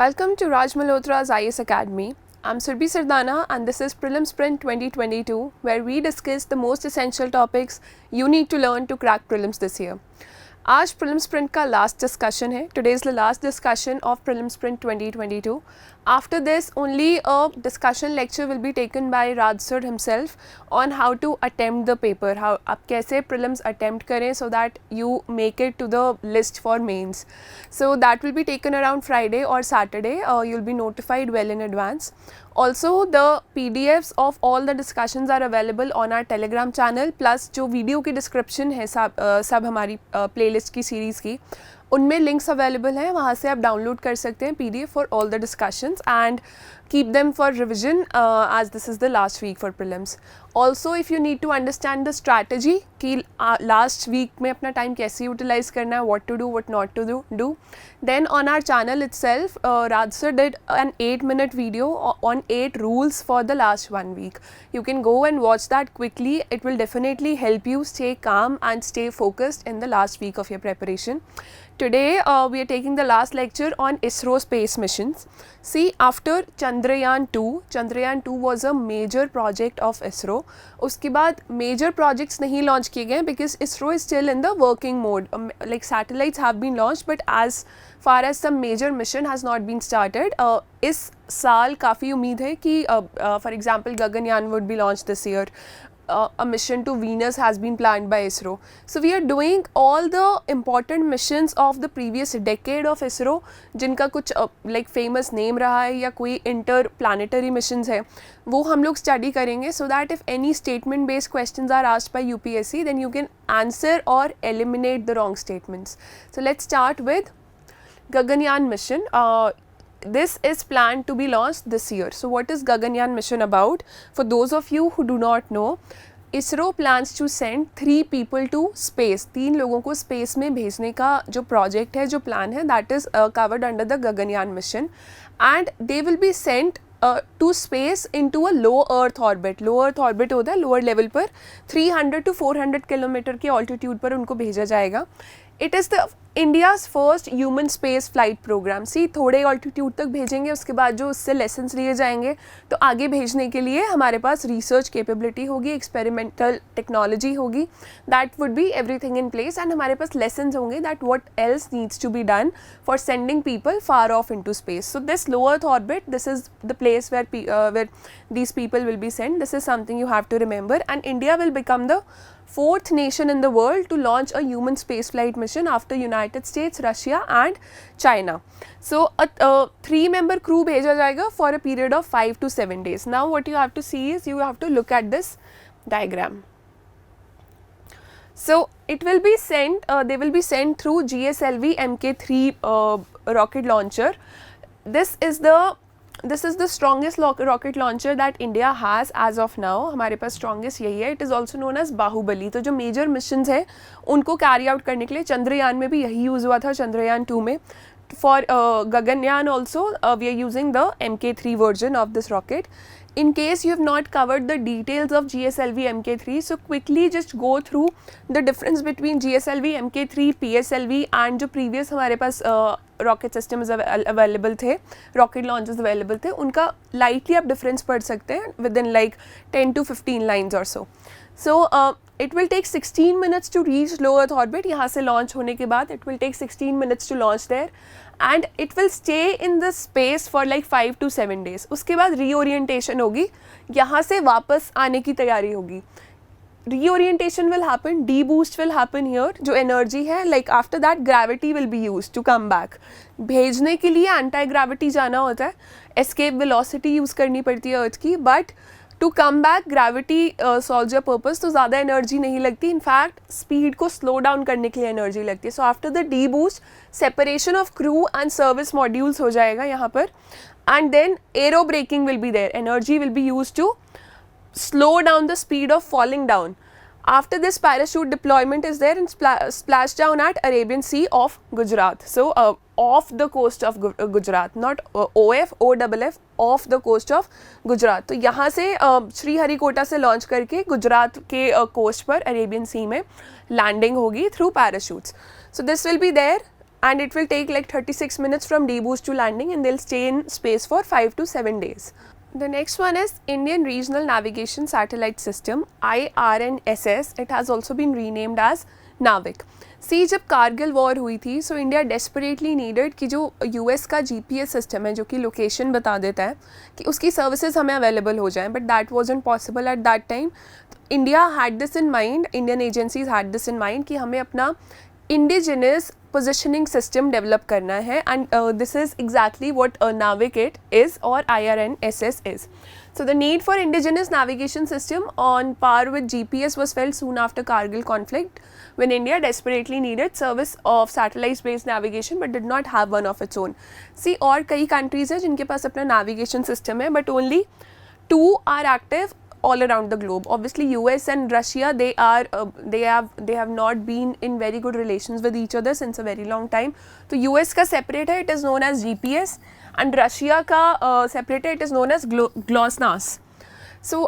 Welcome to Raj Malhotra's IAS Academy. I'm Surbhi Sardana and this is Prelim Sprint 2022 where we discuss the most essential topics you need to learn to crack prelims this year. आज prelim sprint का last discussion है. Today is the last discussion of prelim sprint 2022. After this, only a discussion lecture will be taken by Raj sir himself on how to attempt the paper. How आप कैसे prelims attempt करें so that you make it to the list for mains. So that will be taken around Friday or Saturday. You'll be notified well in advance. Also, the PDFs of all the discussions are available on our Telegram channel. Plus जो video की description है सब हमारी playlist की series की उनमें links available हैं, वहाँ से आप डाउनलोड कर सकते हैं PDF for all the discussions and keep them for revision as this is the last week for prelims. Also, if you need to understand the strategy कि last week में अपना time कैसे utilize करना है, what to do, what not to do, then on our channel itself, Raj sir did an 8-minute video on 8 rules for the last 1 week. You can go and watch that quickly. It will definitely help you stay calm and stay focused in the last week of your preparation. Today we are taking the last lecture on ISRO space missions. See, after Chandrayaan 2 was a major project of ISRO. उसके बाद major projects नहीं launch किए गए because ISRO is still in the working mode. Like satellites have been launched but as far as some major mission has not been started. इस साल काफ़ी उम्मीद है कि for example Gaganyaan would be launched this year. A mission to Venus has been planned by ISRO. So we are doing all the important missions of the previous decade of ISRO जिनका कुछ like famous name रहा है या कोई interplanetary missions है वो हम लोग study करेंगे so that if any statement based questions are asked by UPSC then you can answer or eliminate the wrong statements. So let's start with Gaganyaan mission. This is planned to be launched this year. So what is Gaganyaan mission about? For those of you who do not know, ISRO plans to send 3 people to space. 3 लोगों को space में भेजने का जो project है, जो plan है, that is covered under the Gaganyaan mission, and they will be sent to space into a low earth orbit. Low earth orbit होता है lower level पर 300 to 400 किलोमीटर के altitude पर उनको भेजा जाएगा. It is the India's first human space flight program. See, थोड़े altitude तक भेजेंगे, उसके बाद जो उससे lessons लिए जाएंगे तो आगे भेजने के लिए हमारे पास research capability होगी, experimental technology होगी, that would be everything in place, and हमारे पास lessons होंगे that what else needs to be done for sending people far off into space. So this low earth orbit, this is the place where these people will be sent. This is something you have to remember, and India will become the 4th nation in the world to launch a human spaceflight mission after United States, Russia and China. So a 3-member crew भेजा जाएगा for a period of 5 to 7 days. Now what you have to see is you have to look at this diagram. So it will be sent, they will be sent through GSLV Mk3 rocket launcher. This is the strongest rocket launcher that India has as of now. हमारे पास strongest यही है. It is also known as Baahubali. तो जो major missions है उनको carry out करने के लिए चंद्रयान में भी यही यूज़ हुआ था, चंद्रयान 2 में. For Gaganyaan also we are using the Mk3 version of this rocket. In case you have not covered the details of GSLV Mk3, so quickly just go through the difference between GSLV Mk3, PSLV and जो previous हमारे पास rocket systems available थे, rocket launches available थे, उनका lightly आप difference पढ़ सकते हैं within like 10 to 15 lines or so. So it will take 16 minutes to reach low earth orbit. यहाँ से launch होने के बाद it will take 16 minutes to launch there and it will stay in the space for like 5 to 7 days. उसके बाद reorientation होगी, यहाँ से वापस आने की तैयारी होगी. Reorientation will happen, deboost will happen here. जो energy है, like after that gravity will be used to come back. भेजने के लिए anti gravity जाना होता है, escape velocity use करनी पड़ती है earth की, but to come back gravity solves your purpose. तो ज़्यादा energy नहीं लगती, in fact speed को slow down करने के लिए energy लगती है. So after the deboost, separation of crew and service modules हो जाएगा यहाँ पर, and then aero braking will be there. Energy will be used to slow down the speed of falling down. After this, parachute deployment is there and splash down at Arabian Sea of Gujarat. So off the coast of Gujarat, not OFF, off the coast of Gujarat. तो यहाँ से श्रीहरिकोटा से launch करके गुजरात के coast पर Arabian सी में landing होगी through parachutes. So this will be there. and it will take like 36 minutes from deboost to landing, and they'll stay in space for 5 to 7 days. The next one is Indian Regional Navigation Satellite System, IRNSS. It has also been renamed as NAVIC. सी जब Kargil war हुई थी, so India desperately needed कि जो US का GPS system है जो कि location बता देता है कि उसकी सर्विसेज हमें अवेलेबल हो जाएं, but that wasn't possible at that time. India had this in mind, Indian agencies had this in mind कि हमें अपना इंडिजिनस positioning system develop करना है, and this is exactly what Navigate is or IRNSS is. So the need for indigenous navigation system on par with GPS was felt soon after Kargil conflict, when India desperately needed service of satellite based navigation but did not have one of its own. See, और कई countries हैं जिनके पास अपना navigation system है, but only 2 are active all around the globe. Obviously US and Russia, they have not been in very good relations with each other since a very long time. तो US का separate है, it is known as GPS, and Russia का separate है, it is known as GLONASS. So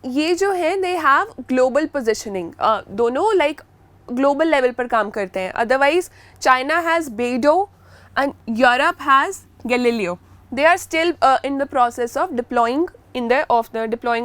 ये जो है they have global positioning, दोनों like global level पर काम करते हैं. Otherwise China has Beidou and Europe has Galileo. They are still in the process of deploying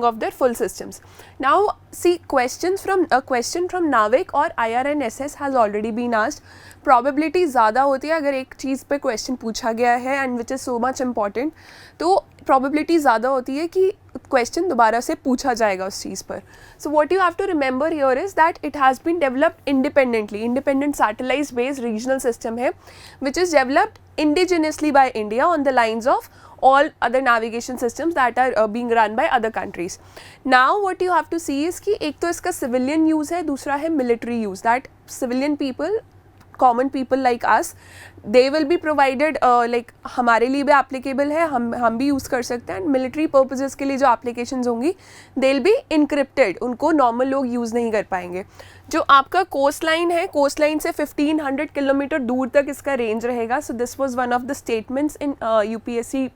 of their full systems. Now see, question from NAVIC or IRNSS has already been asked. Probability ज़्यादा होती है अगर एक चीज़ पे question पूछा गया है and which is so much important, तो probability ज़्यादा होती है कि question दोबारा से पूछा जाएगा उस चीज़ पर. So what you have to remember here is that it has been developed independently. Independent satellite based regional system है which is developed indigenously by India on the lines of all other navigation systems that are being run by other countries. Now what you have to see is कि एक तो इसका civilian use है, दूसरा है military use. That civilian people, common people like us, they will be provided like हमारे लिए भी applicable है, हम भी use कर सकते हैं. And military purposes के लिए जो applications होंगी they'll be encrypted, उनको normal लोग use नहीं कर पाएंगे. जो आपका कोस्ट लाइन है, कोस्ट लाइन से 1500 किलोमीटर दूर तक इसका रेंज रहेगा. So this was one of the statements in UPSC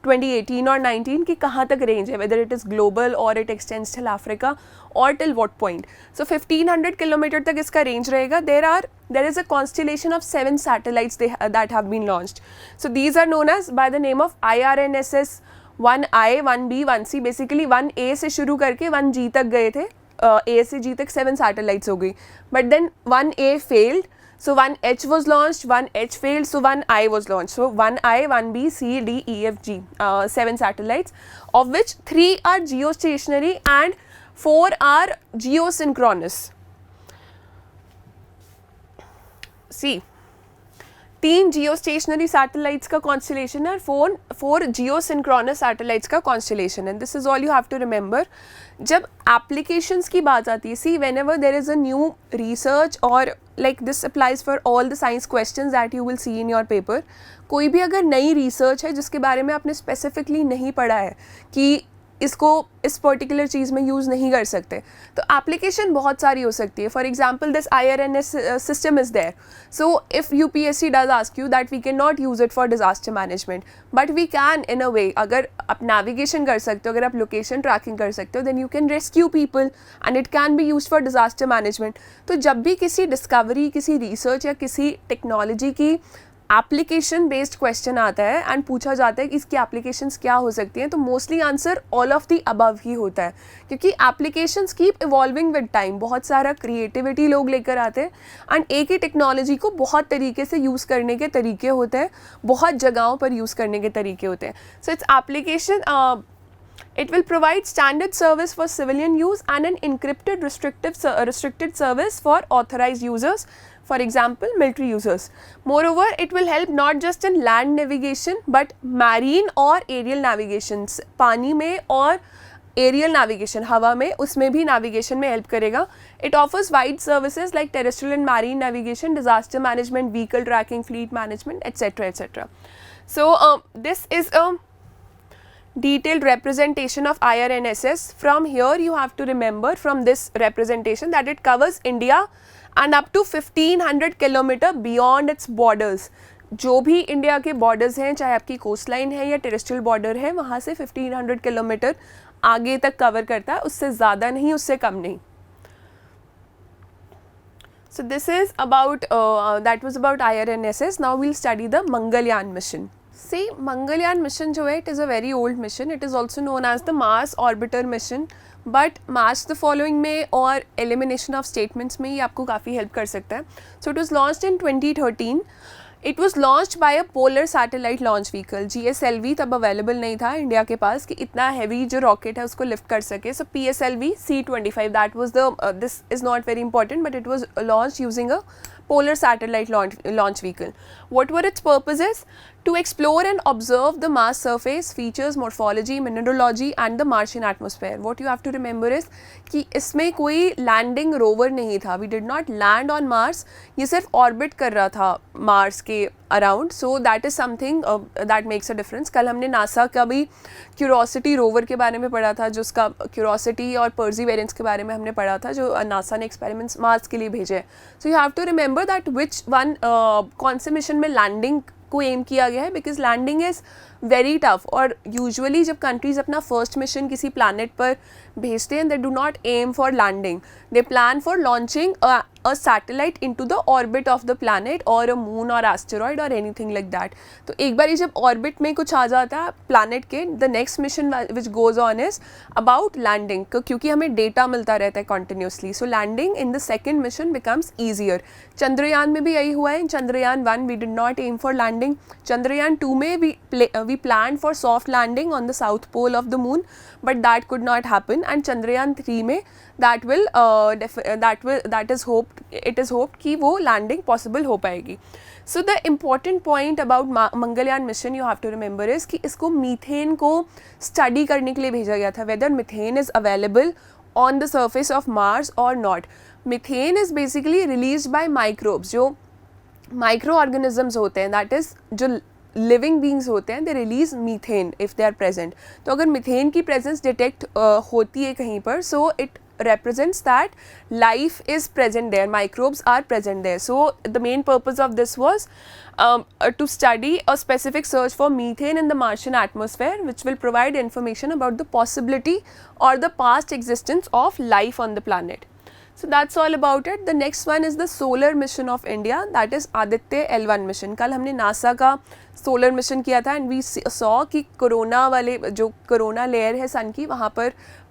2018 और 19 कि कहाँ तक रेंज है, वेदर इट इज़ ग्लोबल और इट एक्सटेंड्स टिल अफ्रीका और till what point. So 1500 kilometre तक इसका रेंज रहेगा. There is a constellation of 7 satellites that have been launched. So these are known as by the name of IRNSS 1I, 1B, 1C. Basically 1A से शुरू करके 1G तक गए थे. A से G तक 7 सैटेलाइट्स हो गई, but then 1A failed, so 1H was launched, 1H failed, so 1I was launched. So 1I, 1B, C, D, E, F, G, 7 satellites, of which 3 are geostationary and 4 are geosynchronous. See, 3 geostationary satellites का constellation है, 4 geosynchronous satellites का constellation है. This is all you have to remember. जब applications की बात आती है, see, whenever there is a new research or like this applies for all the science questions that you will see in your paper. कोई भी अगर नई research है जिसके बारे में आपने specifically नहीं पढ़ा है कि इसको इस पर्टिकुलर चीज़ में यूज़ नहीं कर सकते, तो एप्लीकेशन बहुत सारी हो सकती है. For example this IRNS system is there. So if UPSC does ask you that we can not use it for disaster management, but we can in a way. अगर आप नेविगेशन कर सकते हो, अगर आप लोकेशन ट्रैकिंग कर सकते हो, then you can rescue people and it can be use for disaster management. तो जब भी किसी डिस्कवरी, किसी रिसर्च या किसी टेक्नोलॉजी की एप्लीकेशन बेस्ड क्वेश्चन आता है एंड पूछा जाता है कि इसकी एप्लीकेशंस क्या हो सकती हैं, तो mostly answer all of the above ही होता है, क्योंकि applications keep evolving with time. बहुत सारा क्रिएटिविटी लोग लेकर आते हैं एंड एक ही टेक्नोलॉजी को बहुत तरीके से यूज़ करने के तरीके होते हैं, बहुत जगहों पर यूज़ करने के तरीके होते हैं. So its application it will provide standard service for civilian use and an encrypted restricted service for authorized users, for example military users. Moreover, it will help not just in land navigation but marine or aerial navigations. पानी में और aerial navigation, हवा में, उसमें भी navigation में help करेगा. It offers wide services like terrestrial and marine navigation, disaster management, vehicle tracking, fleet management, etcetera etcetera. So this is a detailed representation of IRNSS. From here you have to remember from this representation that it covers India and up to 1500 kilometer beyond its borders. जो भी India के borders हैं, चाहे आपकी coast line है या terrestrial border है, वहाँ से 1500 किलोमीटर आगे तक कवर करता है, उससे ज़्यादा नहीं, उससे कम नहीं. So this is about, that was about IRNSS. Now we'll study the Mangalyaan mission. See, Mangalyaan mission जो है, it is a very old mission. It is also known as the Mars Orbiter mission. But match the following में और elimination of statements में ये आपको काफ़ी help कर सकता है. So it was launched in 2013. It was launched by a polar satellite launch vehicle. GSLV तब available नहीं था इंडिया के पास कि इतना heavy जो rocket है उसको lift कर सके. So PSLV C-25, that was the, this is not very important, but it was launched using a polar satellite launch vehicle. What were its purposes? To explore and observe the Mars surface, features, morphology, mineralogy and the Martian atmosphere. What you have to remember is कि इसमें कोई landing rover नहीं था. We did not land on Mars. ये सिर्फ orbit कर रहा था Mars के around. So that is something that makes a difference. कल हमने NASA का भी Curiosity rover के बारे में पढ़ा था, जो उसका Curiosity और Perseverance के बारे में हमने पढ़ा था, जो NASA ने experiments Mars के लिए भेजे. So you have to remember that which one कौन से mission में landing को एम किया गया है, because landing is very tough. और यूजुअली जब कंट्रीज़ अपना फर्स्ट मिशन किसी प्लानट पर भेजते हैं, they do not aim for landing, they plan for launching a satellite into the orbit of the planet or a moon or asteroid or anything like that. तो एक बार जब orbit में कुछ आ जाता है planet के, the next mission which goes on is about landing, क्योंकि हमें data मिलता रहता है continuously. So landing in the second mission becomes easier. Chandrayaan में भी यही हुआ है. Chandrayaan 1 we did not aim for landing. Chandrayaan 2 में we planned for soft landing on the south pole of the moon, but that could not happen. And Chandrayaan 3 में that is hoped, it is hoped कि वो landing possible हो पाएगी. So the important point about Mangalyaan mission you have to remember is कि इसको methane को study करने के लिए भेजा गया था, whether methane is available on the surface of Mars or not. Methane is basically released by microbes, जो microorganisms होते हैं, that is जो लिविंग बींग्स होते हैं, they release methane if they are present. तो अगर मीथेन की प्रेजेंस डिटेक्ट होती है कहीं पर, so it represents that life is present there, microbes are present there. So the main purpose of this was to study a specific search for methane in the Martian atmosphere, which will provide information about the possibility or the past existence of life on the planet. So that's all about it. The next one is the solar mission of India, that is Aditya L1 mission. कल हमने NASA का solar mission किया था, and we saw कि corona वाले जो corona layer है सन की,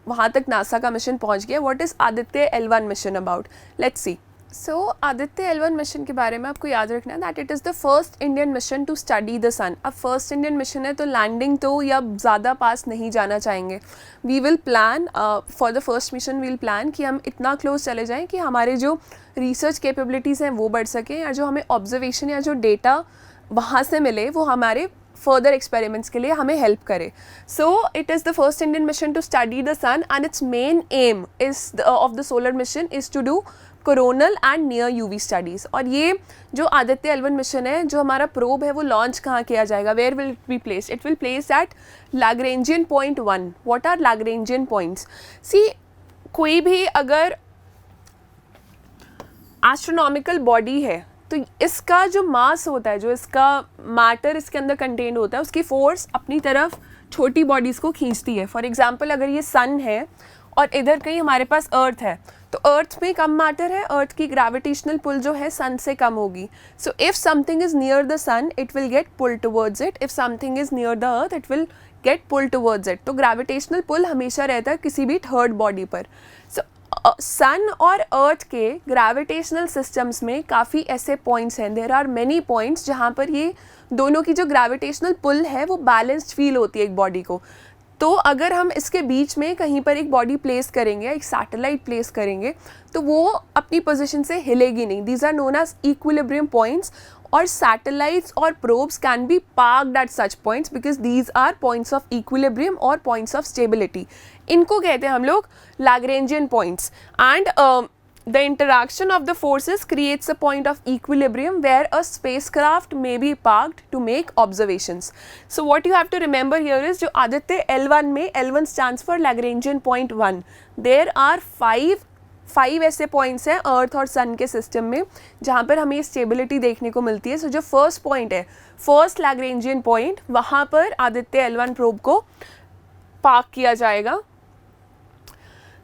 वहाँ तक NASA का मिशन पहुँच गया. What is Aditya L1 mission about? Let's see. So Aditya L1 mission के बारे में आपको याद रखना है that it is the first Indian mission to study the sun. अब फर्स्ट इंडियन मिशन है तो लैंडिंग तो या ज़्यादा पास नहीं जाना चाहेंगे. We will plan for the first mission, we'll plan कि हम इतना क्लोज चले जाएं कि हमारे जो रिसर्च कैपेबिलिटीज़ हैं वो बढ़ सकें, या जो हमें ऑब्जर्वेशन या जो डेटा वहाँ से मिले वो हमारे further experiments के लिए हमें help करे. So it is the first Indian mission to study the sun, and its main aim is of the solar mission is to do coronal and near UV studies. और ये जो Aditya L1 mission है, जो हमारा probe है, वो launch कहाँ किया जाएगा? Where will it be placed? It will place at Lagrangian point 1. What are Lagrangian points? See, कोई भी अगर एस्ट्रोनॉमिकल बॉडी है तो इसका जो मास होता है, जो इसका मैटर इसके अंदर कंटेंड होता है, उसकी फोर्स अपनी तरफ छोटी बॉडीज़ को खींचती है. फॉर एग्जांपल अगर ये सन है और इधर कहीं हमारे पास अर्थ है, तो अर्थ में कम मैटर है, अर्थ की ग्रेविटेशनल पुल जो है सन से कम होगी. So if something is near the sun it will get pull towards it, if something is near the earth it will get pull towards it. तो ग्रेविटेशनल पुल हमेशा रहता है किसी भी थर्ड बॉडी पर. सो सन और अर्थ के ग्रेविटेशनल सिस्टम्स में काफ़ी ऐसे पॉइंट्स हैं, देयर आर मैनी पॉइंट्स जहाँ पर ये दोनों की जो ग्रेविटेशनल पुल है वो बैलेंस्ड फील होती है एक बॉडी को. तो अगर हम इसके बीच में कहीं पर एक बॉडी प्लेस करेंगे, एक सैटेलाइट प्लेस करेंगे, तो वो अपनी पोजीशन से हिलेगी नहीं. These are known as equilibrium points, और सैटेलाइट्स और probes can be parked at such points because these are points of equilibrium और पॉइंट्स ऑफ स्टेबिलिटी. इनको कहते हैं हम लोग Lagrangian points. And the interaction of the forces creates a point of equilibrium where a spacecraft may be parked to make observations. So what you have to remember here is जो Aditya L1 में, L1 stands for Lagrangian point 1. There are five ऐसे points हैं अर्थ और सन के system में जहाँ पर हमें स्टेबिलिटी देखने को मिलती है. सो जो फर्स्ट पॉइंट है, फर्स्ट लैग्रेंजियन पॉइंट, वहाँ पर आदित्य L1 प्रोब को पार्क किया जाएगा.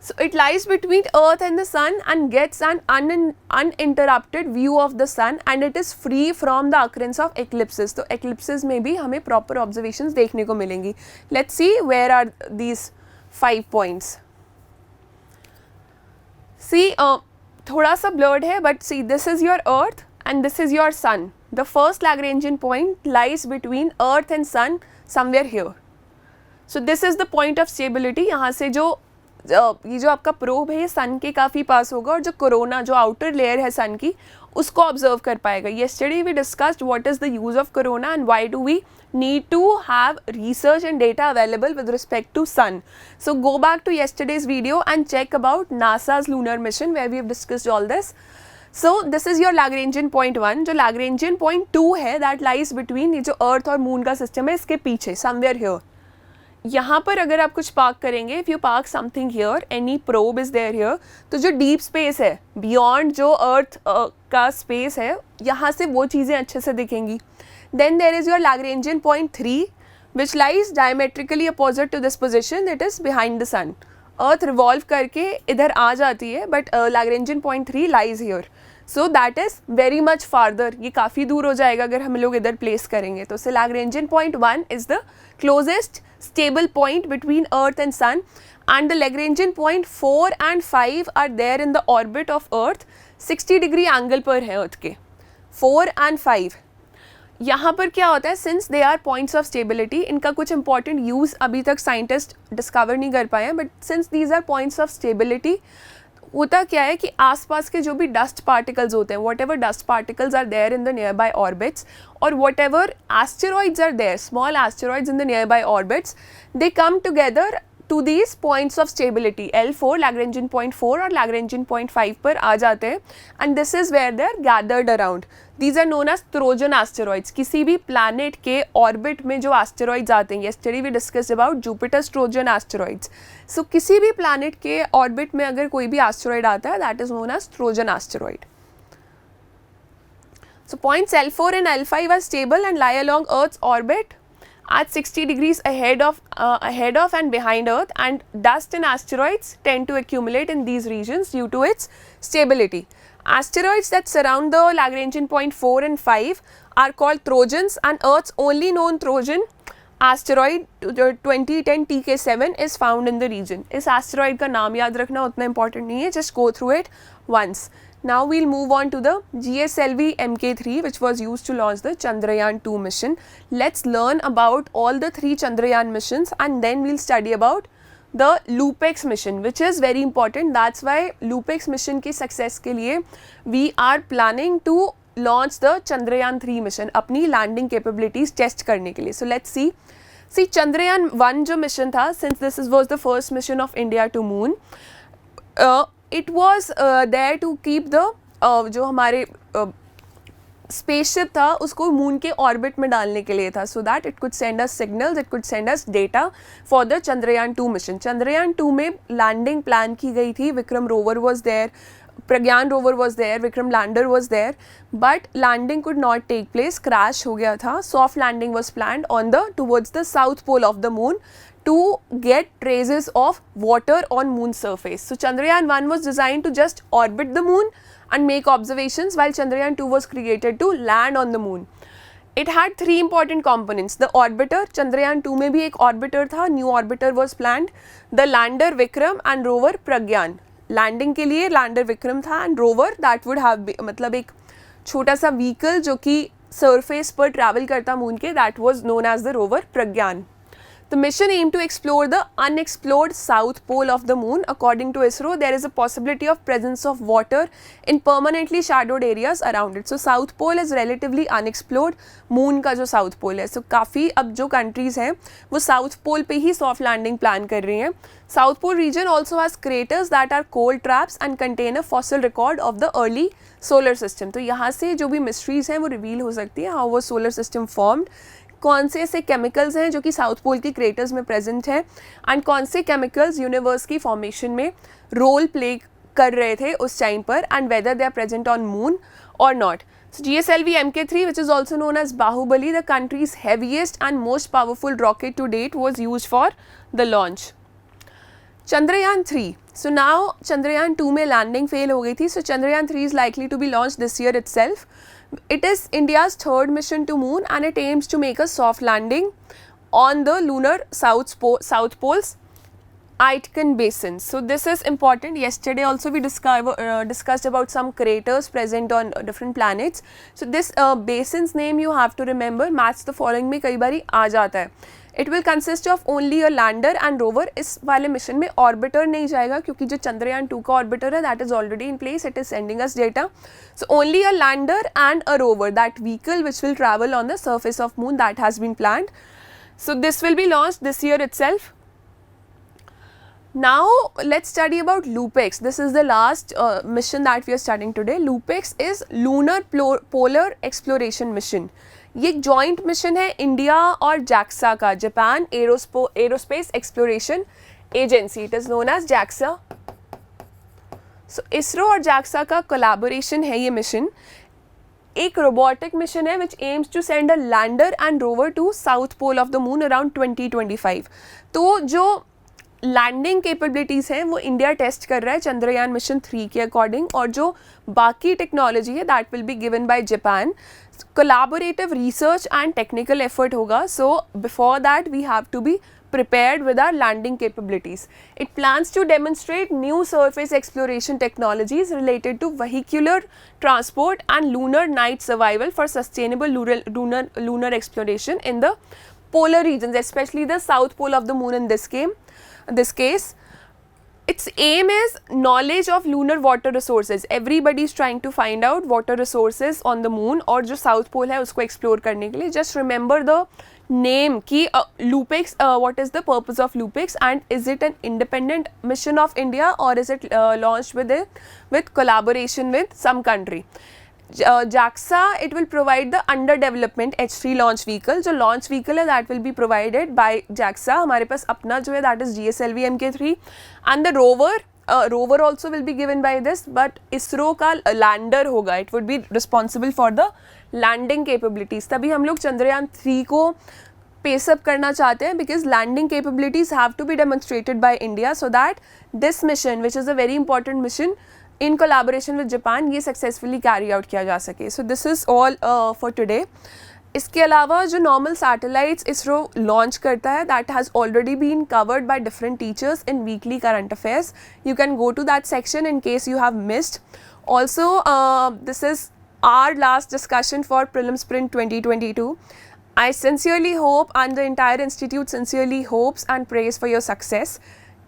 So it lies between Earth and the Sun and gets an uninterrupted view of the Sun and it is free from the occurrence of eclipses. तो eclipses में भी हमें proper observations देखने को मिलेंगी. Let's see where are these 5 points. See, थोड़ा सा blurred है, but see, this is your Earth and this is your Sun. The first Lagrangian point lies between Earth and Sun somewhere here. So this is the point of stability. यहाँ से जो ये जो आपका probe है ये सन के काफ़ी पास होगा और जो कोरोना जो आउटर लेयर है सन की उसको ऑब्जर्व कर पाएगा. Yesterday we discussed what is the use of corona and why do we need to have research and data available with respect to sun. So go back to yesterday's video and check about NASA's lunar mission where we have discussed all this. So this is your Lagrangian point 1. जो Lagrangian point 2 है that lies between ये जो अर्थ और moon का system है इसके पीछे somewhere here. यहाँ पर अगर आप कुछ पार्क करेंगे, if you park something here, any probe is there here, तो जो डीप स्पेस है बियॉन्ड जो अर्थ का स्पेस है यहाँ से वो चीज़ें अच्छे से दिखेंगी. Then there is your Lagrangian point 3 which lies diametrically opposite to this position, it is behind the sun. Earth revolve करके इधर आ जाती है but Lagrangian point 3 lies here. So that is very much farther, ये काफ़ी दूर हो जाएगा अगर हम लोग इधर प्लेस करेंगे. तो से Lagrangian point 1 is the closest stable point between Earth and Sun, and the Lagrangian point 4 and 5 are there in the orbit of Earth. 60 degree angle पर है Earth के 4 and 5. यहाँ पर क्या होता है, since they are points of stability, इनका कुछ important use अभी तक scientist discover नहीं कर पाए हैं, but since these are points of stability, होता क्या है कि आसपास के जो भी डस्ट पार्टिकल्स होते हैं, whatever dust particles are there in the nearby orbits और whatever asteroids are there, small asteroids in the nearby orbits, they come together to these points of stability. L4 Lagrangian point 4 और Lagrangian point 5 पर आ जाते हैं and this is where they are gathered around. These are known as Trojan asteroids. किसी भी planet के orbit में जो एस्टेरॉइड्स आते हैं, yesterday we discussed about Jupiter's Trojan asteroids. So किसी भी प्लानट के ऑर्बिट में अगर कोई भी एस्टेरॉइड आता है that is known as Trojan asteroid. So points L4 and L5 are stable and lie along Earth's orbit at 60 degrees ahead of and behind Earth, and dust and asteroids tend to accumulate in these regions due to its stability. Asteroids that surround the Lagrangian point 4 and 5 are called Trojans, and Earth's only known Trojan asteroid 2010 TK7 is found in the region. इस asteroid का नाम याद रखना उतना important नहीं है, just go through it once. Now we'll move on to the GSLV Mk3 which was used to launch the Chandrayaan-2 mission. Let's learn about all the 3 Chandrayaan missions and then we'll study about the LUPEX mission which is very important. That's why LUPEX mission की success के लिए we are planning to launch the Chandrayaan-3 mission अपनी landing capabilities test करने के लिए. So let's see. See Chandrayaan-1 जो mission था, since this was the first mission of India to moon, it was there to keep the जो हमारे spaceship था उसको मून के ऑर्बिट में डालने के लिए था, so that it could send us signals, it could send us data for the Chandrayaan-2 mission. Chandrayaan-2 में लैंडिंग प्लान की गई थी, Vikram rover was there, Pragyan rover was there, Vikram lander was there, but landing could not take place, crash हो गया था. Soft landing was planned on the towards the south pole of the moon to get traces of water on moon surface. So Chandrayaan-1 was designed to just orbit the moon and make observations, while Chandrayaan-2 was created to land on the moon. It had 3 important components. The orbiter, Chandrayaan-2 में भी एक orbiter था, new orbiter was planned. The lander Vikram and rover Pragyan. Landing के लिए lander Vikram था and rover that would have मतलब एक छोटा सा vehicle जो कि surface पर travel करता moon के, that was known as the rover Pragyan. The mission aimed to explore the unexplored south pole of the moon. According to ISRO, there is a possibility of presence of water in permanently shadowed areas around it. So south pole is relatively unexplored. Moon का जो south pole है, so काफ़ी अब जो countries हैं वो south pole पे ही soft landing plan कर रही हैं. South pole region also has craters that are cold traps and contain a fossil record of the early solar system. तो यहाँ से जो भी mysteries हैं वो reveal हो सकती है, how was solar system formed, कौन से ऐसे केमिकल्स हैं जो कि साउथ पोल की क्रेटर्स में प्रेजेंट हैं, एंड कौन से केमिकल्स यूनिवर्स की फॉर्मेशन में रोल प्ले कर रहे थे उस टाइम पर, and whether they are present on moon और not. So GSLV Mk3, which is also known as Bahubali, the country's heaviest and most powerful rocket to date, was used for the launch. Chandrayaan 3. So now Chandrayaan 2 में landing fail हो गई थी. So Chandrayaan 3 is likely to be launched this year itself. It is India's third mission to moon and it aims to make a soft landing on the lunar south pole's Aitken Basin. So this is important. Yesterday also we discussed about some craters present on different planets. So this basin's name you have to remember. Match the following में कई बारी आ जाता है. It will consist of only a lander and rover. इस वाले mission में orbiter नहीं जाएगा क्योंकि जो चंद्रयान 2 का ऑर्बिटर है that is already in place. It is sending us data. So only a lander and a rover, that vehicle which will travel on the surface of moon, that has been planned. So this will be launched this year itself. Now let's study about LUPEX. This is the last mission that we are studying today. LUPEX is Lunar Polar Exploration Mission. ये एक joint mission है India और JAXA का, Japan aerospace exploration agency. It is known as JAXA. So ISRO और JAXA का collaboration है ये mission. एक रोबोटिक मिशन है which aims to send a lander and rover to south pole of the moon around 2025. तो जो landing capabilities हैं वो इंडिया टेस्ट कर रहा है चंद्रयान मिशन 3 के अकॉर्डिंग, और जो बाकी टेक्नोलॉजी है that will be given by Japan. Collaborative research and technical effort होगा. So before that we have to be prepared with our landing capabilities. It plans to demonstrate new surface exploration technologies related to vehicular transport and lunar night survival for sustainable lunar exploration in the polar regions, especially the south pole of the moon in this case. Its aim is knowledge of lunar water resources. Everybody is trying to find out water resources on the moon, और जो south pole है उसको explore करने के लिए. Just remember the name कि LUPEX, what is the purpose of LUPEX and is it an independent mission of India or is it launched with collaboration with some country. JAXA, it will provide the under development H3 launch vehicle. जो launch vehicle है that will be provided by JAXA. हमारे पास अपना जो है that is GSLV Mk3 and the rover also will be given by this, but ISRO का lander होगा. It would be responsible for the landing capabilities. तभी हम लोग चंद्रयान 3 को पेस अप करना चाहते हैं because landing capabilities have to be demonstrated by India so that this mission, which is a very important mission in collaboration with Japan, ये successfully carry out किया जा सके. So this is all for today. इसके अलावा जो normal satellites ISRO launch करता है that has already been covered by different teachers in weekly current affairs. You can go to that section in case you have missed. Also, this is our last discussion for Prelim Sprint 2022. I sincerely hope and the entire institute sincerely hopes and prays for your success.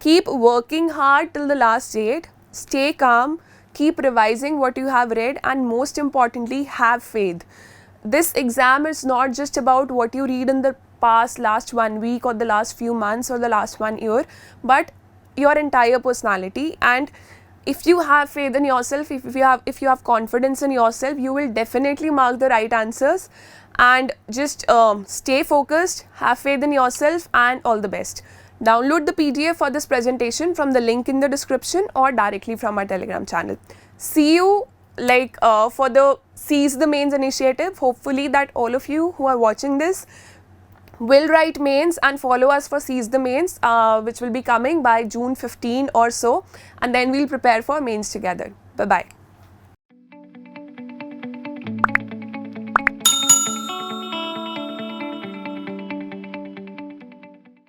Keep working hard till the last date. Stay calm, keep revising what you have read, and most importantly, have faith. This exam is not just about what you read in the last 1 week or the last few months or the last 1 year, but your entire personality. And if you have faith in yourself, if you have confidence in yourself, you will definitely mark the right answers. And just stay focused, have faith in yourself, and all the best. Download the PDF for this presentation from the link in the description or directly from our Telegram channel. See you for the Seize the Mains initiative. Hopefully that all of you who are watching this will write mains and follow us for Seize the Mains, which will be coming by June 15 or so, and then we'll prepare for mains together. Bye-bye.